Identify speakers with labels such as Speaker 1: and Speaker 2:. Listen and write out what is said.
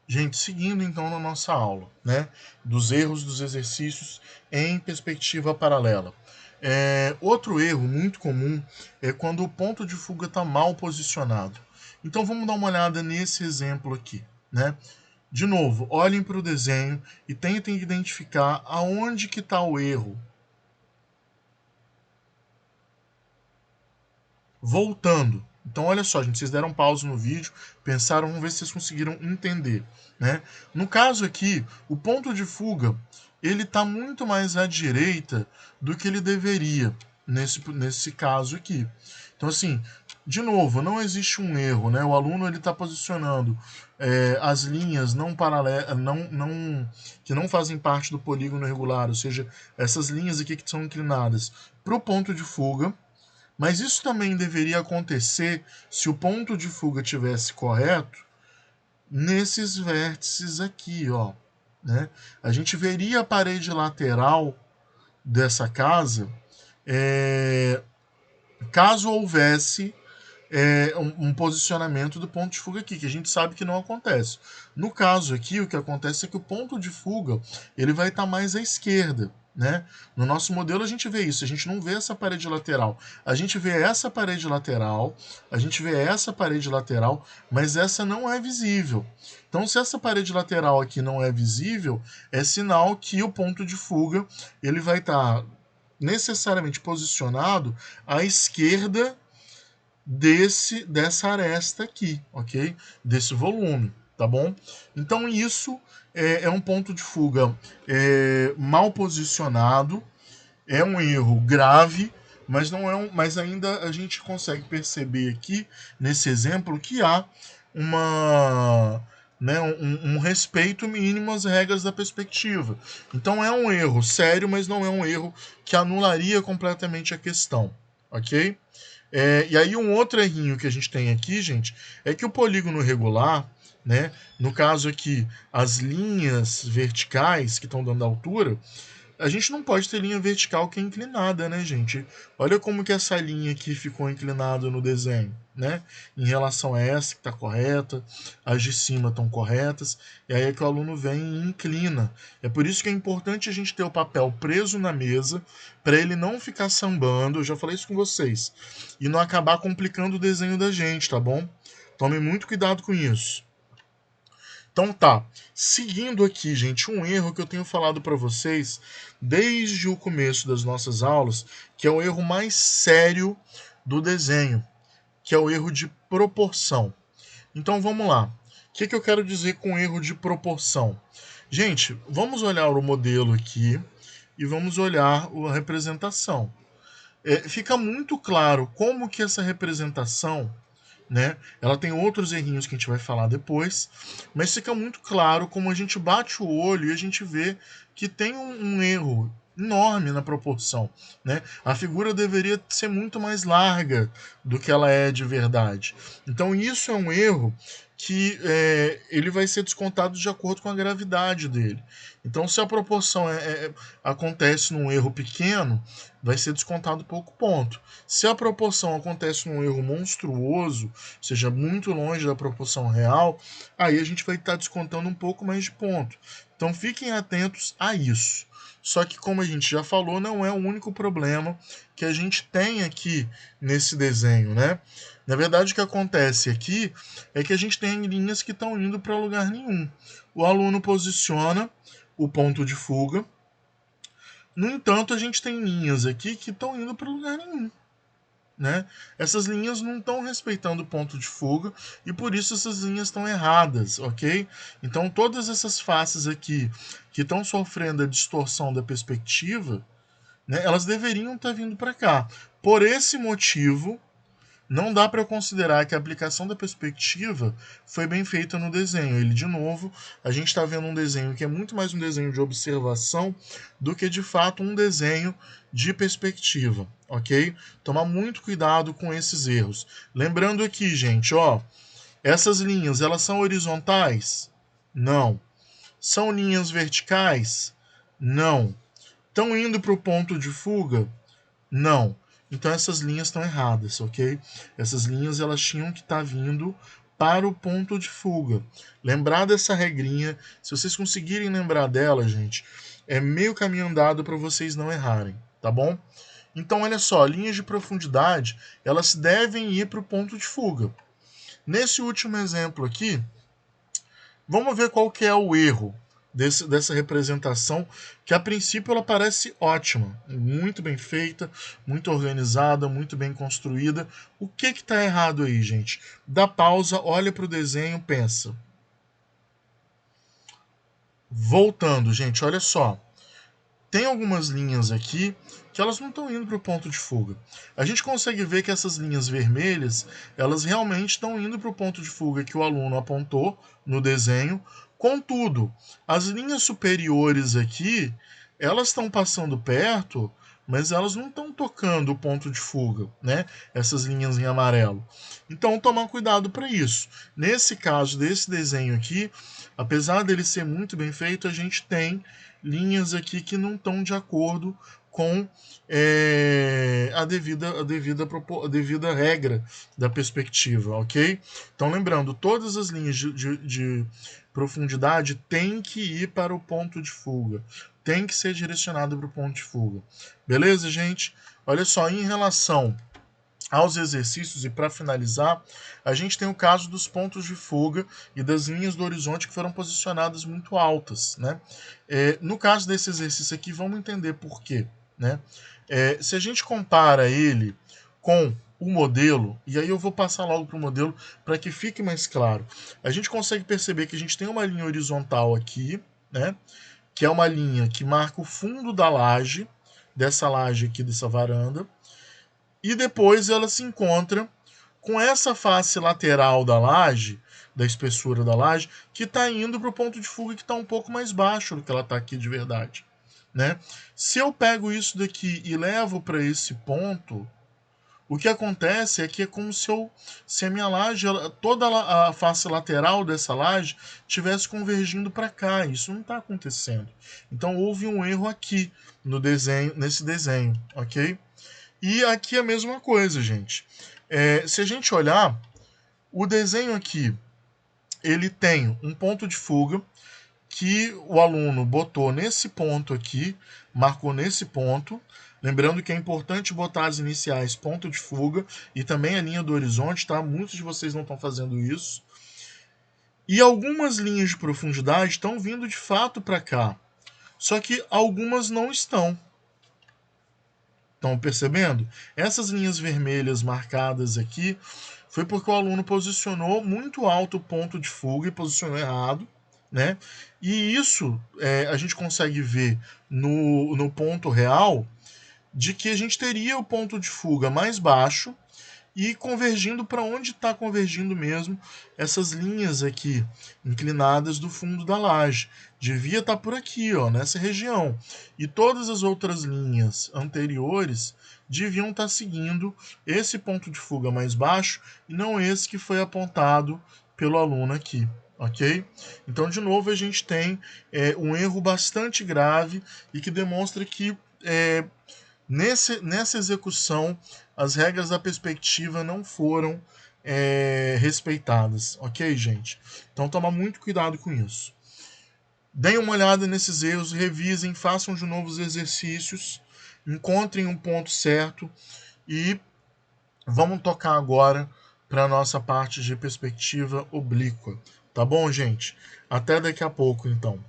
Speaker 1: Gente, seguindo então na nossa aula, né, dos erros dos exercícios em perspectiva paralela. Outro erro muito comum é quando o ponto de fuga está mal posicionado. Então vamos dar uma olhada nesse exemplo aqui, né? De novo, olhem para o desenho e tentem identificar aonde que está o erro. Voltando. Então, olha só, gente, vocês deram pausa no vídeo, pensaram, vamos ver se vocês conseguiram entender, né? No caso aqui, o ponto de fuga, ele está muito mais à direita do que ele deveria, nesse caso aqui. Então, assim, de novo, não existe um erro, né? O aluno ele está posicionando as linhas não paralelas, que não fazem parte do polígono regular, ou seja, essas linhas aqui que são inclinadas para o ponto de fuga, mas isso também deveria acontecer se o ponto de fuga tivesse correto nesses vértices aqui, ó, né? A gente veria a parede lateral dessa casa caso houvesse um posicionamento do ponto de fuga aqui, que a gente sabe que não acontece. No caso aqui, o que acontece é que o ponto de fuga ele vai estar mais à esquerda. Né? No nosso modelo a gente vê isso, a gente não vê essa parede lateral, a gente vê essa parede lateral, a gente vê essa parede lateral, mas essa não é visível. Então, se essa parede lateral aqui não é visível, é sinal que o ponto de fuga ele vai estar necessariamente posicionado à esquerda dessa aresta aqui, ok? Desse volume, tá bom? Então isso é um ponto de fuga mal posicionado, é um erro grave, mas não é mas ainda a gente consegue perceber aqui nesse exemplo que há uma um respeito mínimo às regras da perspectiva. Então é um erro sério, mas não é um erro que anularia completamente a questão, ok? E aí um outro errinho que a gente tem aqui, gente, é que o polígono regular, né, no caso aqui, as linhas verticais que estão dando altura, a gente não pode ter linha vertical que é inclinada, né, gente? Olha como que essa linha aqui ficou inclinada no desenho, né? Em relação a essa que está correta, as de cima estão corretas, e aí é que o aluno vem e inclina. É por isso que é importante a gente ter o papel preso na mesa, para ele não ficar sambando, eu já falei isso com vocês, e não acabar complicando o desenho da gente, tá bom? Tome muito cuidado com isso. Então tá, seguindo aqui, gente, um erro que eu tenho falado para vocês desde o começo das nossas aulas, que é o erro mais sério do desenho, que é o erro de proporção. Então vamos lá. O que eu quero dizer com erro de proporção? Gente, vamos olhar o modelo aqui e vamos olhar a representação. Fica muito claro como que essa representação, né? Ela tem outros errinhos que a gente vai falar depois, mas fica muito claro como a gente bate o olho e a gente vê que tem um erro enorme na proporção, né? A figura deveria ser muito mais larga do que ela é de verdade. Então isso é um erro que ele vai ser descontado de acordo com a gravidade dele. Então, se a proporção acontece num erro pequeno, vai ser descontado pouco ponto. Se a proporção acontece num erro monstruoso, ou seja, muito longe da proporção real, aí a gente vai estar descontando um pouco mais de ponto. Então, fiquem atentos a isso. Só que, como a gente já falou, não é o único problema que a gente tem aqui nesse desenho, né? Na verdade, o que acontece aqui é que a gente tem linhas que estão indo para lugar nenhum. O aluno posiciona o ponto de fuga. No entanto, a gente tem linhas aqui que estão indo para lugar nenhum. Né? Essas linhas não estão respeitando o ponto de fuga e por isso essas linhas estão erradas, ok? Então todas essas faces aqui que estão sofrendo a distorção da perspectiva, né, elas deveriam estar vindo para cá. Por esse motivo, não dá para considerar que a aplicação da perspectiva foi bem feita no desenho. Ele, de novo, a gente está vendo um desenho que é muito mais um desenho de observação do que, de fato, um desenho de perspectiva, ok? Tomar muito cuidado com esses erros. Lembrando aqui, gente, ó, essas linhas, elas são horizontais? Não. São linhas verticais? Não. Estão indo para o ponto de fuga? Não. Então essas linhas estão erradas, ok? Essas linhas elas tinham que estar vindo para o ponto de fuga. Lembrar dessa regrinha, se vocês conseguirem lembrar dela, gente, é meio caminho andado para vocês não errarem, tá bom? Então, olha só, linhas de profundidade, elas devem ir para o ponto de fuga. Nesse último exemplo aqui, vamos ver qual que é o erro dessa representação, que a princípio ela parece ótima, muito bem feita, muito organizada, muito bem construída. O que está errado aí, gente? Dá pausa, olha para o desenho, pensa. Voltando, gente, olha só. Tem algumas linhas aqui que elas não estão indo para o ponto de fuga. A gente consegue ver que essas linhas vermelhas, elas realmente estão indo para o ponto de fuga que o aluno apontou no desenho. Contudo, as linhas superiores aqui, elas estão passando perto, mas elas não estão tocando o ponto de fuga, né? Essas linhas em amarelo. Então, tomar cuidado para isso. Nesse caso desse desenho aqui, apesar dele ser muito bem feito, a gente tem linhas aqui que não estão de acordo com a devida regra da perspectiva, ok? Então, lembrando, todas as linhas de profundidade têm que ir para o ponto de fuga, tem que ser direcionado para o ponto de fuga. Beleza, gente? Olha só, em relação aos exercícios, e para finalizar, a gente tem o caso dos pontos de fuga e das linhas do horizonte que foram posicionadas muito altas, né? No caso desse exercício aqui, vamos entender por quê, né? Se a gente compara ele com o modelo, e aí eu vou passar logo para o modelo para que fique mais claro. A gente consegue perceber que a gente tem uma linha horizontal aqui, né? Que é uma linha que marca o fundo da laje, dessa laje aqui, dessa varanda, e depois ela se encontra com essa face lateral da laje, da espessura da laje, que está indo para o ponto de fuga que está um pouco mais baixo do que ela está aqui de verdade, né? Se eu pego isso daqui e levo para esse ponto, o que acontece é que é como se a minha laje, toda a face lateral dessa laje, estivesse convergindo para cá. Isso não está acontecendo. Então houve um erro aqui no desenho, nesse desenho, ok? E aqui a mesma coisa, gente. Se a gente olhar, o desenho aqui, ele tem um ponto de fuga que o aluno botou nesse ponto aqui, marcou nesse ponto. Lembrando que é importante botar as iniciais ponto de fuga e também a linha do horizonte, tá? Muitos de vocês não estão fazendo isso. E algumas linhas de profundidade estão vindo de fato para cá. Só que algumas não estão. Estão percebendo? Essas linhas vermelhas marcadas aqui foi porque o aluno posicionou muito alto o ponto de fuga e posicionou errado, né? E isso a gente consegue ver no ponto real de que a gente teria o ponto de fuga mais baixo e convergindo para onde está convergindo mesmo essas linhas aqui inclinadas do fundo da laje. Devia estar por aqui, ó, nessa região. E todas as outras linhas anteriores deviam estar seguindo esse ponto de fuga mais baixo e não esse que foi apontado pelo aluno aqui. Ok? Então, de novo, a gente tem um erro bastante grave e que demonstra que nessa execução as regras da perspectiva não foram respeitadas, ok, gente? Então toma muito cuidado com isso. Deem uma olhada nesses erros, revisem, façam de novo os exercícios, encontrem um ponto certo e vamos tocar agora para a nossa parte de perspectiva oblíqua. Tá bom, gente? Até daqui a pouco, então.